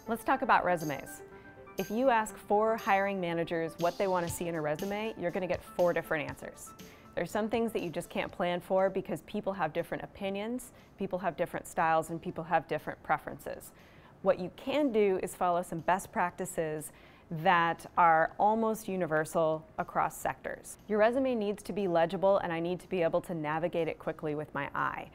Let's talk about resumes. If you ask 4 hiring managers what they want to see in a resume, you're going to get 4 different answers. There's some things that you just can't plan for because people have different opinions, people have different styles, and people have different preferences. What you can do is follow some best practices that are almost universal across sectors. Your resume needs to be legible, and I need to be able to navigate it quickly with my eye.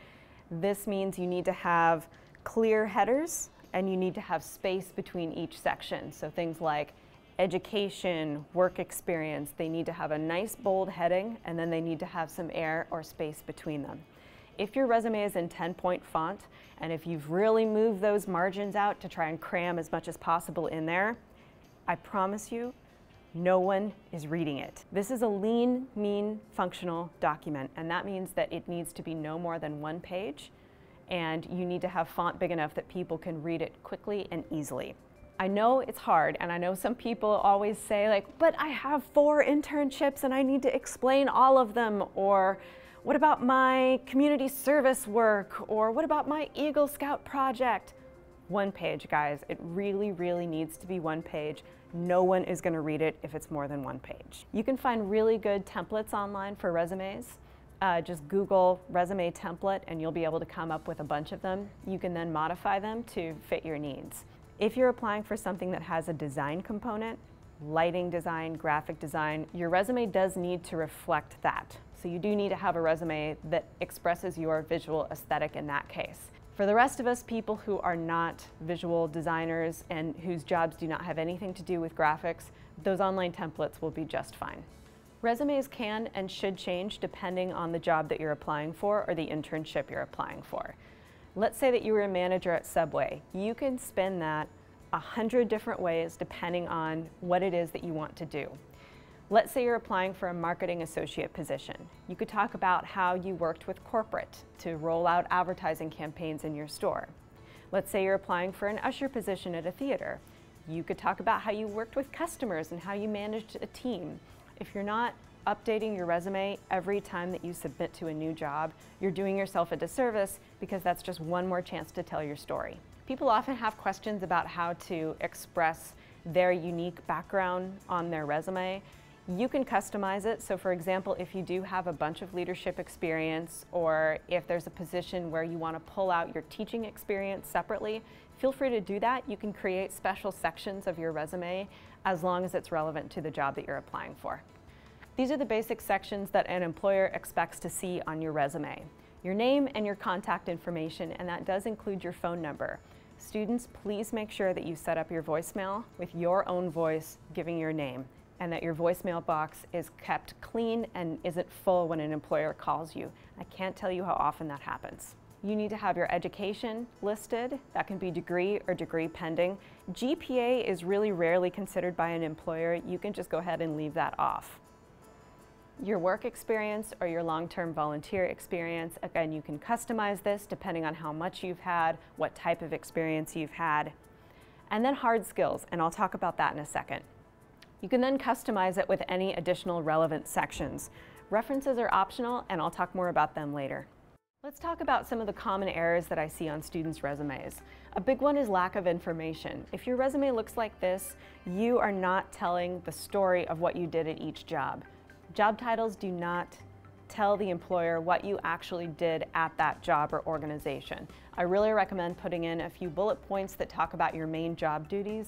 This means you need to have clear headers, and you need to have space between each section. So things like education, work experience, they need to have a nice bold heading, and then they need to have some air or space between them. If your resume is in 10-point font, and if you've really moved those margins out to try and cram as much as possible in there, I promise you, no one is reading it. This is a lean, mean, functional document, and that means that it needs to be no more than 1 page, and you need to have font big enough that people can read it quickly and easily. I know it's hard, and I know some people always say like, but I have 4 internships and I need to explain all of them, or what about my community service work, or what about my Eagle Scout project? 1 page, guys. It really, really needs to be 1 page. No one is going to read it if it's more than 1 page. You can find really good templates online for resumes. Just Google resume template and you'll be able to come up with a bunch of them. You can then modify them to fit your needs. If you're applying for something that has a design component, lighting design, graphic design, your resume does need to reflect that. So you do need to have a resume that expresses your visual aesthetic in that case. For the rest of us, people who are not visual designers and whose jobs do not have anything to do with graphics, those online templates will be just fine. Resumes can and should change depending on the job that you're applying for or the internship you're applying for. Let's say that you were a manager at Subway. You can spin that 100 different ways depending on what it is that you want to do. Let's say you're applying for a marketing associate position. You could talk about how you worked with corporate to roll out advertising campaigns in your store. Let's say you're applying for an usher position at a theater. You could talk about how you worked with customers and how you managed a team. If you're not updating your resume every time that you submit to a new job, you're doing yourself a disservice because that's just one more chance to tell your story. People often have questions about how to express their unique background on their resume. You can customize it. So for example, if you do have a bunch of leadership experience, or if there's a position where you want to pull out your teaching experience separately, feel free to do that. You can create special sections of your resume as long as it's relevant to the job that you're applying for. These are the basic sections that an employer expects to see on your resume. Your name and your contact information, and that does include your phone number. Students, please make sure that you set up your voicemail with your own voice giving your name, and that your voicemail box is kept clean and isn't full when an employer calls you. I can't tell you how often that happens. You need to have your education listed. That can be degree or degree pending. GPA is really rarely considered by an employer. You can just go ahead and leave that off. Your work experience or your long-term volunteer experience, again, you can customize this depending on how much you've had, what type of experience you've had. And then hard skills, and I'll talk about that in a second. You can then customize it with any additional relevant sections. References are optional, and I'll talk more about them later. Let's talk about some of the common errors that I see on students' resumes. A big one is lack of information. If your resume looks like this, you are not telling the story of what you did at each job. Job titles do not tell the employer what you actually did at that job or organization. I really recommend putting in a few bullet points that talk about your main job duties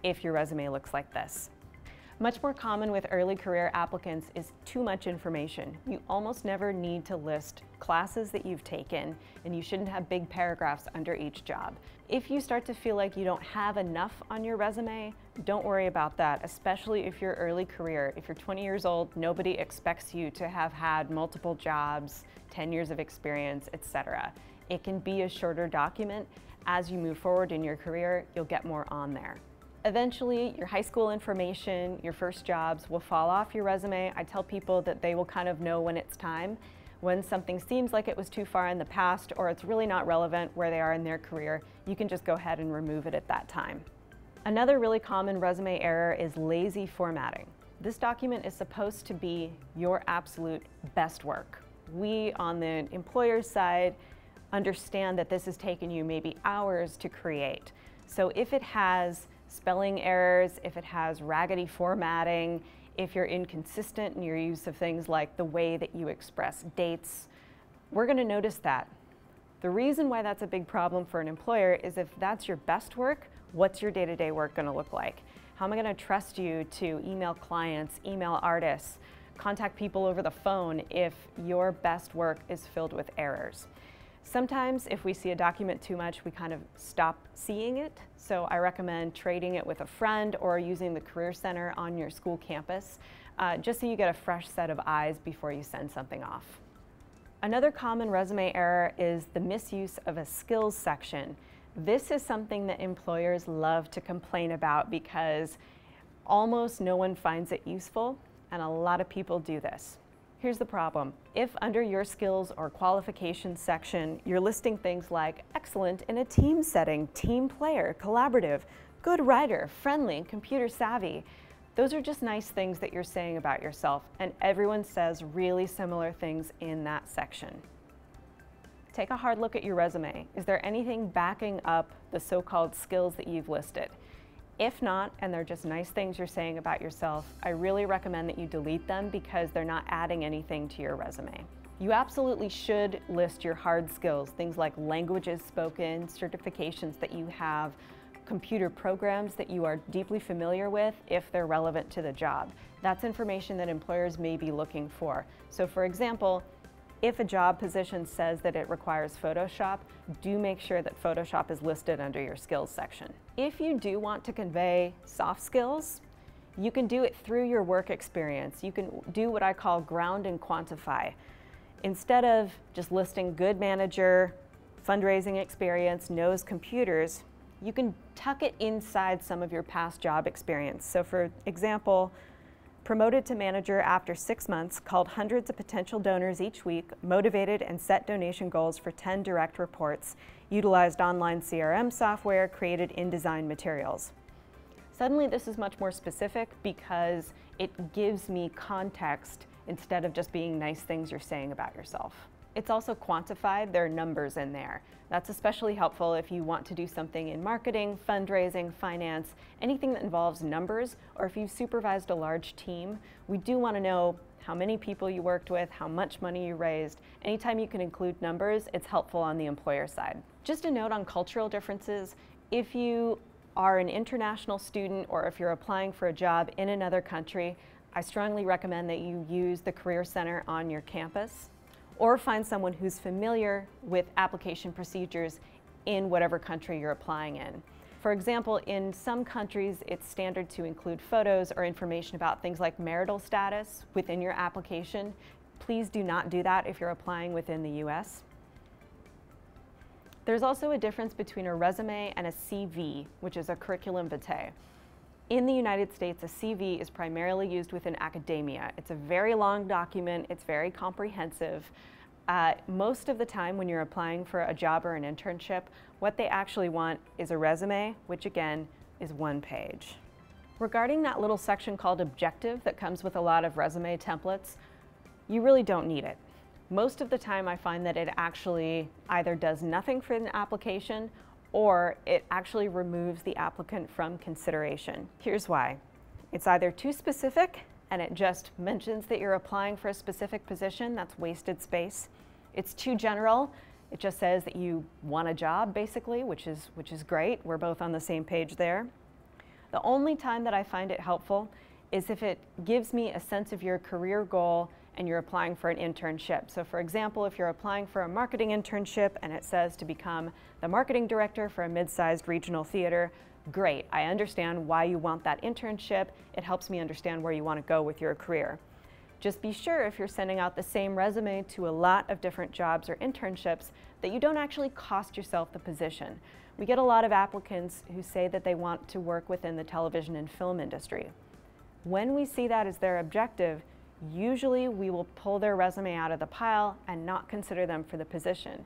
if your resume looks like this. Much more common with early career applicants is too much information. You almost never need to list classes that you've taken, and you shouldn't have big paragraphs under each job. If you start to feel like you don't have enough on your resume, don't worry about that, especially if you're early career. If you're 20 years old, nobody expects you to have had multiple jobs, 10 years of experience, etc. It can be a shorter document. As you move forward in your career, you'll get more on there. Eventually, your high school information, your first jobs will fall off your resume. I tell people that they will kind of know when it's time. When something seems like it was too far in the past or it's really not relevant where they are in their career, you can just go ahead and remove it at that time. Another really common resume error is lazy formatting. This document is supposed to be your absolute best work. We, on the employer side, understand that this has taken you maybe hours to create. So if it has spelling errors, if it has raggedy formatting, if you're inconsistent in your use of things like the way that you express dates, we're going to notice that. The reason why that's a big problem for an employer is if that's your best work, what's your day-to-day work going to look like? How am I going to trust you to email clients, email artists, contact people over the phone if your best work is filled with errors? Sometimes if we see a document too much, we kind of stop seeing it. So I recommend trading it with a friend or using the Career Center on your school campus, just so you get a fresh set of eyes before you send something off. Another common resume error is the misuse of a skills section. This is something that employers love to complain about because almost no one finds it useful, and a lot of people do this. Here's the problem. If under your skills or qualifications section, you're listing things like excellent in a team setting, team player, collaborative, good writer, friendly, computer savvy, those are just nice things that you're saying about yourself, and everyone says really similar things in that section. Take a hard look at your resume. Is there anything backing up the so-called skills that you've listed? If not, and they're just nice things you're saying about yourself, I really recommend that you delete them because they're not adding anything to your resume. You absolutely should list your hard skills, things like languages spoken, certifications that you have, computer programs that you are deeply familiar with if they're relevant to the job. That's information that employers may be looking for. So for example, if a job position says that it requires Photoshop, do make sure that Photoshop is listed under your skills section. If you do want to convey soft skills, you can do it through your work experience. You can do what I call ground and quantify. Instead of just listing good manager, fundraising experience, knows computers, you can tuck it inside some of your past job experience. So for example, promoted to manager after 6 months, called hundreds of potential donors each week, motivated and set donation goals for 10 direct reports, utilized online CRM software, created InDesign materials. Suddenly this is much more specific because it gives me context instead of just being nice things you're saying about yourself. It's also quantified, there are numbers in there. That's especially helpful if you want to do something in marketing, fundraising, finance, anything that involves numbers, or if you've supervised a large team. We do want to know how many people you worked with, how much money you raised. Anytime you can include numbers, it's helpful on the employer side. Just a note on cultural differences. If you are an international student or if you're applying for a job in another country, I strongly recommend that you use the Career Center on your campus, or find someone who's familiar with application procedures in whatever country you're applying in. For example, in some countries, it's standard to include photos or information about things like marital status within your application. Please do not do that if you're applying within the US. There's also a difference between a resume and a CV, which is a curriculum vitae. In the United States, a CV is primarily used within academia. It's a very long document, it's very comprehensive. Most of the time when you're applying for a job or an internship, what they actually want is a resume, which again is 1 page. Regarding that little section called objective that comes with a lot of resume templates, you really don't need it. Most of the time I find that it actually either does nothing for an application or it actually removes the applicant from consideration. Here's why. It's either too specific and it just mentions that you're applying for a specific position, that's wasted space. It's too general, it just says that you want a job basically, which is great, we're both on the same page there. The only time that I find it helpful is if it gives me a sense of your career goal and you're applying for an internship. So for example, if you're applying for a marketing internship and it says to become the marketing director for a mid-sized regional theater, great, I understand why you want that internship. It helps me understand where you want to go with your career. Just be sure if you're sending out the same resume to a lot of different jobs or internships that you don't actually cost yourself the position. We get a lot of applicants who say that they want to work within the television and film industry. When we see that as their objective, usually we will pull their resume out of the pile and not consider them for the position.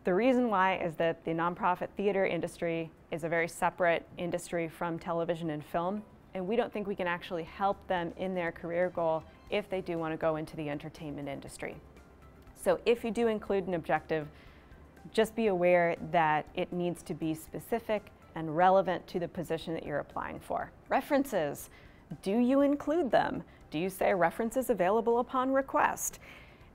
The reason why is that the nonprofit theater industry is a very separate industry from television and film, and we don't think we can actually help them in their career goal if they do want to go into the entertainment industry. So if you do include an objective, Just be aware that it needs to be specific and relevant to the position that you're applying for. References. Do you include them? Do you say references available upon request?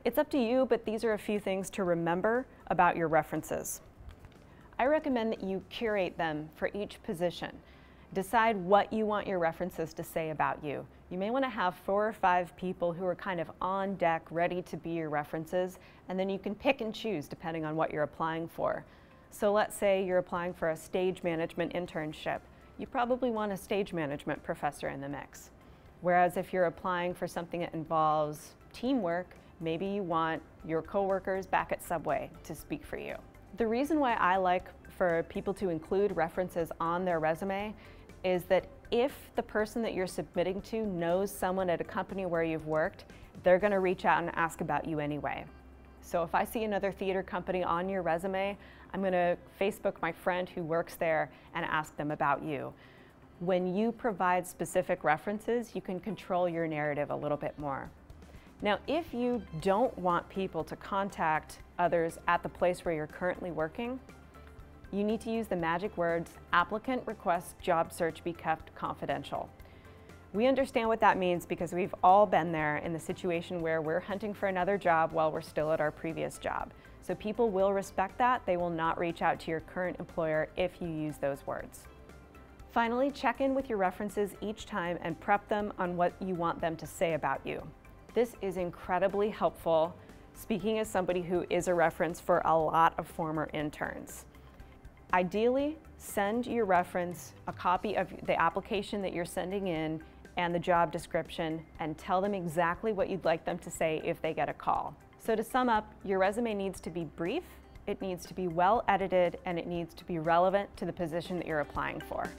It's up to you, but these are a few things to remember about your references. I recommend that you curate them for each position. Decide what you want your references to say about you. You may want to have 4 or 5 people who are kind of on deck, ready to be your references, and then you can pick and choose depending on what you're applying for. So let's say you're applying for a stage management internship. You probably want a stage management professor in the mix. Whereas if you're applying for something that involves teamwork, maybe you want your coworkers back at Subway to speak for you. The reason why I like for people to include references on their resume is that if the person that you're submitting to knows someone at a company where you've worked, they're going to reach out and ask about you anyway. So if I see another theater company on your resume, I'm going to Facebook my friend who works there and ask them about you. When you provide specific references, you can control your narrative a little bit more. Now, if you don't want people to contact others at the place where you're currently working, you need to use the magic words, applicant requests job search be kept confidential. We understand what that means because we've all been there in the situation where we're hunting for another job while we're still at our previous job. So people will respect that. They will not reach out to your current employer if you use those words. Finally, check in with your references each time and prep them on what you want them to say about you. This is incredibly helpful, speaking as somebody who is a reference for a lot of former interns. Ideally, send your reference a copy of the application that you're sending in and the job description and tell them exactly what you'd like them to say if they get a call. So to sum up, your resume needs to be brief, it needs to be well edited, and it needs to be relevant to the position that you're applying for.